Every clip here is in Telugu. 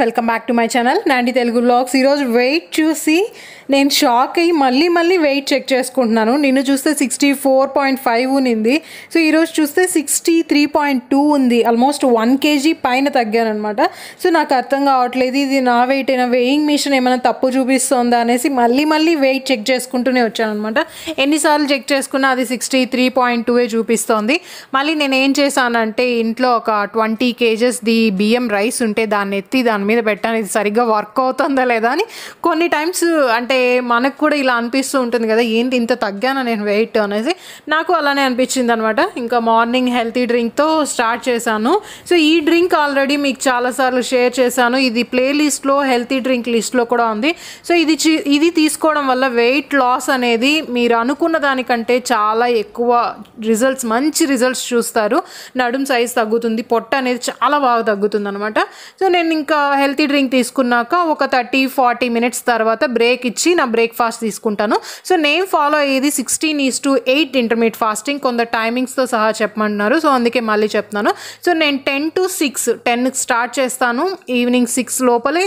Welcome back to my channel Nandi Telugu vlogs. ఈరోజు వెయిట్ చూసి నేను షాక్ అయ్యి మళ్ళీ వెయిట్ చెక్ చేసుకుంటున్నాను. నిన్ను చూస్తే 64.5 ఉన్నింది. సో ఈరోజు చూస్తే 63.2 ఉంది. ఆల్మోస్ట్ 1 kg పైన తగ్గాను అనమాట. సో నాకు అర్థం కావట్లేదు ఇది నా వెయిట్ అయినా వెయింగ్ మిషన్ ఏమైనా తప్పు చూపిస్తుందా అనేసి మళ్ళీ వెయిట్ చెక్ చేసుకుంటూనే వచ్చాను అనమాట. ఎన్నిసార్లు చెక్ చేసుకున్నా అది 63.2 చూపిస్తోంది. మళ్ళీ నేను ఏం చేశానంటే ఇంట్లో ఒక 20 kgs బియ్యం రైస్ ఉంటే దాన్ని ఎత్తి దాని మీద పెట్టాను. ఇది సరిగ్గా వర్క్ అవుతుందా లేదా అని కొన్ని టైమ్స్ అంటే మనకు కూడా ఇలా అనిపిస్తూ ఉంటుంది కదా, ఏంటి ఇంత తగ్గాను నేను వెయిట్ అనేసి. నాకు అలానే అనిపించింది అనమాట. ఇంకా మార్నింగ్ హెల్తీ డ్రింక్తో స్టార్ట్ చేశాను. సో ఈ డ్రింక్ ఆల్రెడీ మీకు చాలాసార్లు షేర్ చేశాను. ఇది ప్లేలిస్ట్లో హెల్తీ డ్రింక్ లిస్ట్లో కూడా ఉంది. సో ఇది తీసుకోవడం వల్ల వెయిట్ లాస్ అనేది మీరు అనుకున్న దానికంటే చాలా ఎక్కువ మంచి రిజల్ట్స్ చూస్తారు. నడుం సైజ్ తగ్గుతుంది, పొట్ట అనేది చాలా బాగా తగ్గుతుంది అనమాట. సో నేను ఇంకా హెల్తీ డ్రింక్ తీసుకున్నాక ఒక 30-40 minutes తర్వాత బ్రేక్ ఇచ్చి నా బ్రేక్ఫాస్ట్ తీసుకుంటాను. సో నేను ఫాలో అయ్యేది 16:8 ఇంటర్మీడియట్ ఫాస్టింగ్. కొంత టైమింగ్స్తో సహా చెప్పమంటున్నారు, సో అందుకే మళ్ళీ చెప్తున్నాను. సో నేను 10 to 6 10కి స్టార్ట్ చేస్తాను. ఈవినింగ్ 6 లోపలే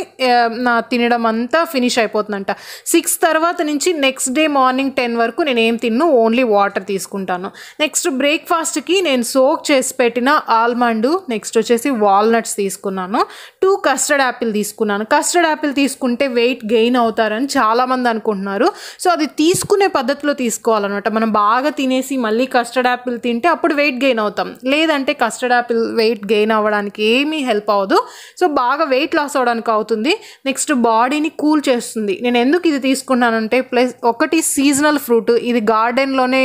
నా తినడం అంతా ఫినిష్ అయిపోతుందంట. 6 తర్వాత నుంచి నెక్స్ట్ డే మార్నింగ్ 10 వరకు నేను ఏం తిన్ను, ఓన్లీ వాటర్ తీసుకుంటాను. నెక్స్ట్ బ్రేక్ఫాస్ట్కి నేను సోక్ చేసి పెట్టిన ఆల్మండ్, నెక్స్ట్ వచ్చేసి వాల్నట్స్ తీసుకున్నాను. 2 కస్టర్డ్ యాపిల్ తీసుకున్నాను. కస్టర్డ్ యాపిల్ తీసుకుంటే వెయిట్ గెయిన్ అవుతారని చాలామంది అనుకుంటున్నారు. సో అది తీసుకునే పద్ధతిలో తీసుకోవాలన్నమాట. మనం బాగా తినేసి మళ్ళీ కస్టర్డ్ యాపిల్ తింటే అప్పుడు వెయిట్ గెయిన్ అవుతాం. లేదంటే కస్టర్డ్ యాపిల్ వెయిట్ గెయిన్ అవ్వడానికి ఏమీ హెల్ప్ అవ్వదు. సో బాగా వెయిట్ లాస్ అవ్వడానికి అవుతుంది. నెక్స్ట్ బాడీని కూల్ చేస్తుంది. నేను ఎందుకు ఇది తీసుకున్నానంటే ప్లస్ ఒకటి సీజనల్ ఫ్రూట్, ఇది గార్డెన్లోనే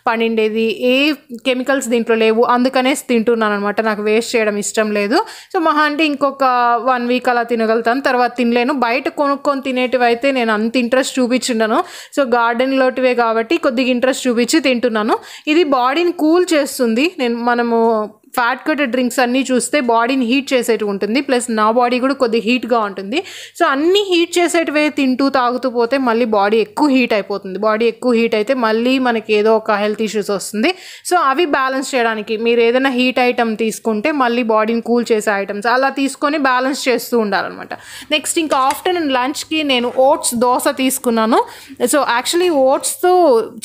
పండిండేది, ఏ కెమికల్స్ దీంట్లో లేవు, అందుకనే తింటున్నాను అనమాట. నాకు వేస్ట్ చేయడం ఇష్టం లేదు. సో మహా అంటే ఇంకొక 1 week అలా తినగలుగుతాను, తర్వాత తినలేను. బయట కొనుక్కొని తినేటివి అయితే నేను అంత ఇంట్రెస్ట్ చూపించుండను. సో గార్డెన్లోటివే కాబట్టి కొద్దిగా ఇంట్రెస్ట్ చూపించి తింటున్నాను. ఇది బాడీని కూల్ చేస్తుంది. మనము ఫ్యాట్ కటెడ్ డ్రింక్స్ అన్నీ చూస్తే బాడీని హీట్ చేసేటివి ఉంటుంది, ప్లస్ నా బాడీ కూడా కొద్దిగా హీట్గా ఉంటుంది. సో అన్నీ హీట్ చేసేటివే తింటూ తాగుతూ పోతే మళ్ళీ బాడీ ఎక్కువ హీట్ అయిపోతుంది. బాడీ ఎక్కువ హీట్ అయితే మళ్ళీ మనకి ఏదో ఒక హెల్త్ ఇష్యూస్ వస్తుంది. సో అవి బ్యాలెన్స్ చేయడానికి మీరు ఏదైనా హీట్ ఐటమ్ తీసుకుంటే మళ్ళీ బాడీని కూల్ చేసే ఐటమ్స్ అలా తీసుకొని బ్యాలెన్స్ చేస్తూ ఉండాలన్నమాట. నెక్స్ట్ ఇంకా ఆఫ్టర్నూన్ లంచ్కి నేను ఓట్స్ దోశ తీసుకున్నాను. సో యాక్చువల్లీ ఓట్స్తో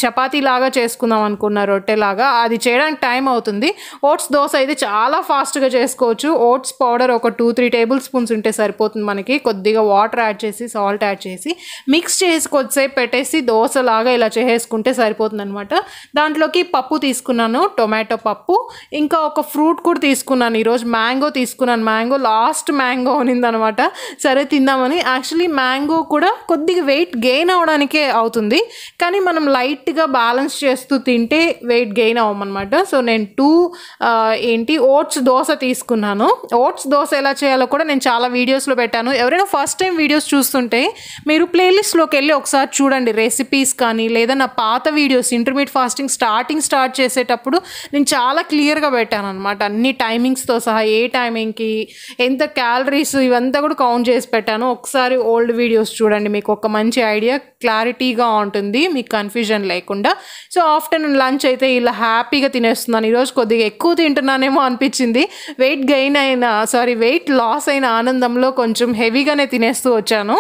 చపాతీ లాగా చేసుకుందాం అనుకున్నా, రొట్టెలాగా. అది చేయడానికి టైం అవుతుంది. ఓట్స్ దోశ అయితే చాలా ఫాస్ట్గా చేసుకోవచ్చు. ఓట్స్ పౌడర్ ఒక 2-3 tablespoons ఉంటే సరిపోతుంది మనకి. కొద్దిగా వాటర్ యాడ్ చేసి సాల్ట్ యాడ్ చేసి మిక్స్ చేసి కొద్దిసేపు పెట్టేసి దోశలాగా ఇలా చేసేసుకుంటే సరిపోతుంది అనమాట. దాంట్లోకి పప్పు తీసుకున్నాను, టొమాటో పప్పు. ఇంకా ఒక ఫ్రూట్ కూడా తీసుకున్నాను. ఈరోజు మ్యాంగో తీసుకున్నాను. లాస్ట్ మ్యాంగో ఉన్నిందనమాట. సరే తిందామని. యాక్చువల్లీ మ్యాంగో కూడా కొద్దిగా వెయిట్ గెయిన్ అవడానికే అవుతుంది, కానీ మనం లైట్గా బ్యాలెన్స్ చేస్తూ తింటే వెయిట్ గెయిన్ అవ్వమన్నమాట. సో నేను ఓట్స్ దోశ తీసుకున్నాను. ఓట్స్ దోశ ఎలా చేయాలో కూడా నేను చాలా వీడియోస్లో పెట్టాను. ఎవరైనా ఫస్ట్ టైం వీడియోస్ చూస్తుంటే మీరు ప్లేలిస్ట్లోకి వెళ్ళి ఒకసారి చూడండి. రెసిపీస్ కానీ లేదా నా పాత వీడియోస్ ఇంటర్మీడియట్ ఫాస్టింగ్ స్టార్ట్ చేసేటప్పుడు నేను చాలా క్లియర్గా పెట్టాను అనమాట. అన్ని టైమింగ్స్తో సహా ఏ టైమింగ్కి ఎంత క్యాలరీస్ ఇవంతా కూడా కౌంట్ చేసి పెట్టాను. ఒకసారి ఓల్డ్ వీడియోస్ చూడండి, మీకు ఒక మంచి ఐడియా క్లారిటీగా ఉంటుంది, మీకు కన్ఫ్యూజన్ లేకుండా. సో ఆఫ్టర్నూన్ లంచ్ అయితే ఇలా హ్యాపీగా తినేస్తున్నాను. ఈరోజు కొద్దిగా ఎక్కువ తింటున్నానేమో అనిపించింది. వెయిట్ లాస్ అయిన ఆనందంలో కొంచెం హెవీగానే తినేస్తూ వచ్చాను.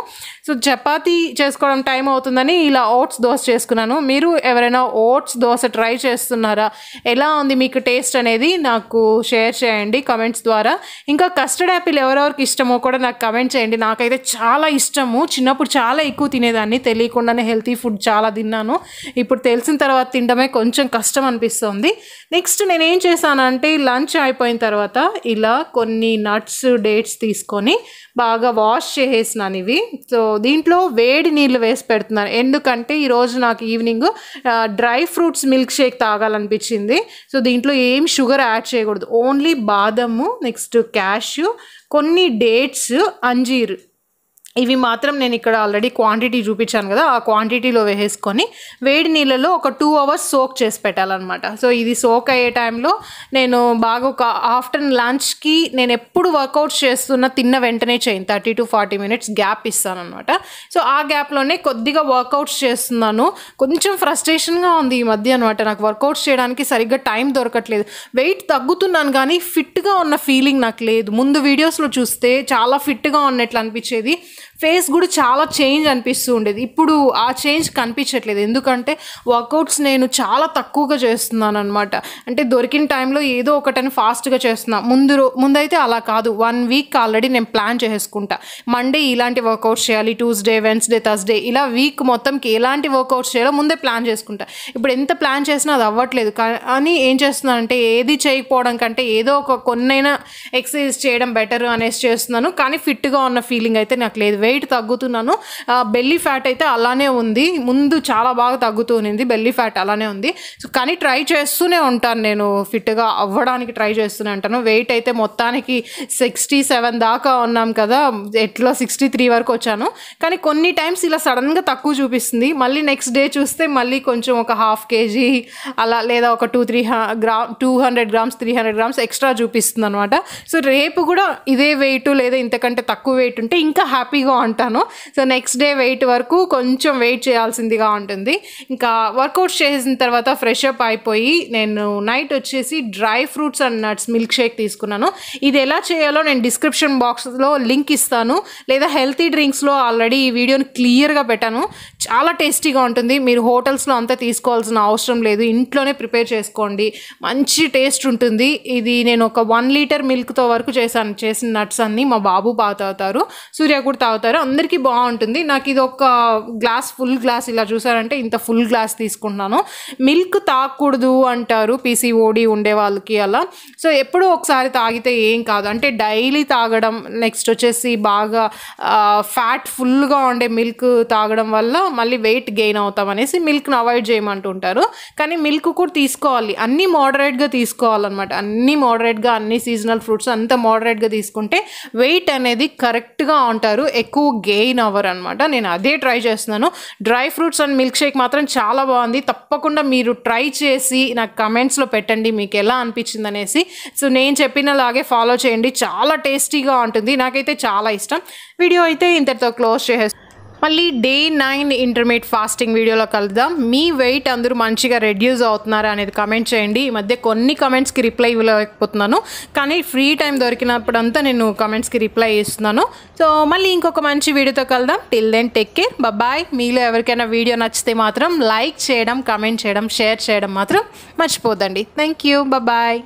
సో చపాతీ చేసుకోవడం టైం అవుతుందని ఇలా ఓట్స్ దోశ చేసుకున్నాను. మీరు ఎవరైనా ఓట్స్ దోశ ట్రై చేస్తున్నారా? ఎలా ఉంది మీకు టేస్ట్ అనేది నాకు షేర్ చేయండి కమెంట్స్ ద్వారా. ఇంకా కస్టర్డ్ యాపిల్ ఎవరెవరికి ఇష్టమో కూడా నాకు కమెంట్ చేయండి. నాకైతే చాలా ఇష్టము. చిన్నప్పుడు చాలా ఎక్కువ తినేదాన్ని, తెలియకుండానే హెల్తీ ఫుడ్ చాలా తిన్నాను. ఇప్పుడు తెలిసిన తర్వాత తినడమే కొంచెం కష్టం అనిపిస్తుంది. నెక్స్ట్ నేనేం చేశానంటే లంచ్ అయిపోయిన తర్వాత ఇలా కొన్ని నట్స్, డేట్స్ తీసుకొని బాగా వాష్ చేసేసినాను ఇవి. సో దీంట్లో వేడి నీళ్ళు వేసి పెడుతున్నాను. ఎందుకంటే ఈరోజు నాకు evening dry fruits milk shake తాగాలనిపించింది. సో దీంట్లో ఏం షుగర్ యాడ్ చేయకూడదు, ఓన్లీ బాదము, నెక్స్ట్ క్యాష్యూ, కొన్ని డేట్స్, అంజీర్ ఇవి మాత్రం నేను ఇక్కడ ఆల్రెడీ క్వాంటిటీ చూపించాను కదా, ఆ క్వాంటిటీలో వేసుకొని వేడి నీళ్ళలో ఒక 2 hours సోక్ చేసి పెట్టాలన్నమాట. సో ఇది సోక్ అయ్యే టైంలో నేను బాగా ఒక ఆఫ్టర్నూన్ లంచ్కి నేను ఎప్పుడు వర్కౌట్స్ చేస్తున్న తిన్న వెంటనే చేయను, 30 to 40 minutes గ్యాప్ ఇస్తాను అనమాట. సో ఆ గ్యాప్లోనే కొద్దిగా వర్కౌట్స్ చేస్తున్నాను. కొంచెం ఫ్రస్ట్రేషన్గా ఉంది ఈ మధ్య అనమాట, నాకు వర్కౌట్స్ చేయడానికి సరిగ్గా టైం దొరకట్లేదు. వెయిట్ తగ్గుతున్నాను కానీ ఫిట్గా ఉన్న ఫీలింగ్ నాకు లేదు. ముందు వీడియోస్లో చూస్తే చాలా ఫిట్గా ఉన్నట్లు అనిపించేది, ఫేస్ కూడా చాలా చేంజ్ అనిపిస్తూ ఉండేది. ఇప్పుడు ఆ చేంజ్ కనిపించట్లేదు, ఎందుకంటే వర్కౌట్స్ నేను చాలా తక్కువగా చేస్తున్నాను అనమాట. అంటే దొరికిన టైంలో ఏదో ఒకటని ఫాస్ట్గా చేస్తున్నా. ముందైతే అలా కాదు, 1 week ఆల్రెడీ నేను ప్లాన్ చేసుకుంటా. మండే ఇలాంటి వర్కౌట్స్ చేయాలి, ట్యూస్డే, వెన్స్డే, థర్స్డే, ఇలా వీక్ మొత్తంకి ఎలాంటి వర్కౌట్స్ చేయాలో ముందే ప్లాన్ చేసుకుంటా. ఇప్పుడు ఎంత ప్లాన్ చేసినా అది అవ్వట్లేదు. కానీ ఏం చేస్తున్నానంటే ఏది చేయకపోవడం కంటే ఏదో ఒక కొన్నైనా ఎక్సర్సైజ్ చేయడం బెటర్ అనేసి చేస్తున్నాను. కానీ ఫిట్గా ఉన్న ఫీలింగ్ అయితే నాకు లేదు. వెయిట్ తగ్గుతున్నాను, బెల్లీ ఫ్యాట్ అయితే అలానే ఉంది. ముందు చాలా బాగా తగ్గుతూ ఉంది, బెల్లీ ఫ్యాట్ అలానే ఉంది. సో కానీ ట్రై చేస్తూనే ఉంటాను, నేను ఫిట్గా అవ్వడానికి ట్రై చేస్తూనే ఉంటాను. వెయిట్ అయితే మొత్తానికి 67 దాకా ఉన్నాం కదా, ఎట్లా 63 వరకు వచ్చాను. కానీ కొన్ని టైమ్స్ ఇలా సడన్గా తక్కువ చూపిస్తుంది, మళ్ళీ నెక్స్ట్ డే చూస్తే మళ్ళీ కొంచెం ఒక 1/2 kg అలా, లేదా ఒక 200 grams 300 grams ఎక్స్ట్రా చూపిస్తుంది అనమాట. సో రేపు కూడా ఇదే వెయిట్ లేదా ఇంతకంటే తక్కువ వెయిట్ ఉంటే ఇంకా హ్యాపీగా ఉంటాను. సో నెక్స్ట్ డే వెయిట్ వరకు కొంచెం వెయిట్ చేయాల్సిందిగా ఉంటుంది. ఇంకా వర్కౌట్స్ చేసిన తర్వాత ఫ్రెష్ అప్ అయిపోయి నేను నైట్ వచ్చేసి dry fruits and nuts milk shake తీసుకున్నాను. ఇది ఎలా చేయాలో నేను డిస్క్రిప్షన్ బాక్స్లో లింక్ ఇస్తాను, లేదా హెల్తీ డ్రింక్స్లో ఆల్రెడీ ఈ వీడియోని క్లియర్గా పెట్టాను. చాలా టేస్టీగా ఉంటుంది, మీరు హోటల్స్లో అంతా తీసుకోవాల్సిన అవసరం లేదు, ఇంట్లోనే ప్రిపేర్ చేసుకోండి, మంచి టేస్ట్ ఉంటుంది. ఇది నేను ఒక 1 liter మిల్క్తో వరకు చేసిన నట్స్ అన్నీ మా బాబు బాగా తాగుతారు, సూర్య కూడా తాగుతారు, అందరికీ బాగుంటుంది. నాకు ఇది ఒక ఫుల్ గ్లాస్ ఇలా చూసారంటే ఇంత ఫుల్ గ్లాస్ తీసుకుంటున్నాను. మిల్క్ తాగకూడదు అంటారు పీసీఓడి ఉండే వాళ్ళకి అలా. సో ఎప్పుడో ఒకసారి తాగితే ఏం కాదు, అంటే డైలీ తాగడం, నెక్స్ట్ వచ్చేసి బాగా ఫ్యాట్ ఫుల్గా ఉండే మిల్క్ తాగడం వల్ల మళ్ళీ వెయిట్ గెయిన్ అవుతాం అనేసి మిల్క్ని అవాయిడ్ చేయమంటుంటారు. కానీ మిల్క్ కూడా తీసుకోవాలి, అన్నీ మోడరేట్గా తీసుకోవాలన్నమాట. అన్నీ మోడరేట్గా, అన్ని సీజనల్ ఫ్రూట్స్ అంతా మోడరేట్గా తీసుకుంటే వెయిట్ అనేది కరెక్ట్గా ఉంటారు, ఎక్కువ గెయిన్ అవ్వరు అనమాట. నేను అదే ట్రై చేస్తున్నాను. Dry fruits and milk shake మాత్రం చాలా బాగుంది, తప్పకుండా మీరు ట్రై చేసి నాకు కమెంట్స్లో పెట్టండి మీకు ఎలా అనిపించింది అనేసి. సో నేను చెప్పినలాగే ఫాలో చేయండి, చాలా టేస్టీగా ఉంటుంది, నాకైతే చాలా ఇష్టం. వీడియో అయితే ఇంతటితో క్లోజ్ చేసేస్తాను. మళ్ళీ డే 9 ఇంటర్మీడియట్ ఫాస్టింగ్ వీడియోలో కలుద్దాం. మీ వెయిట్ అందరూ మంచిగా రెడ్యూస్ అవుతున్నారా అనేది కమెంట్ చేయండి. ఈ మధ్య కొన్ని కమెంట్స్కి రిప్లై ఇవ్వలేకపోతున్నాను, కానీ ఫ్రీ టైం దొరికినప్పుడంతా నేను కమెంట్స్కి రిప్లై ఇస్తున్నాను. సో మళ్ళీ ఇంకొక మంచి వీడియోతో కలుద్దాం. Till then take care, bye. మీలో ఎవరికైనా వీడియో నచ్చితే మాత్రం లైక్ చేయడం, కమెంట్ చేయడం, షేర్ చేయడం మాత్రం మర్చిపోద్దండి. Thank you, bye.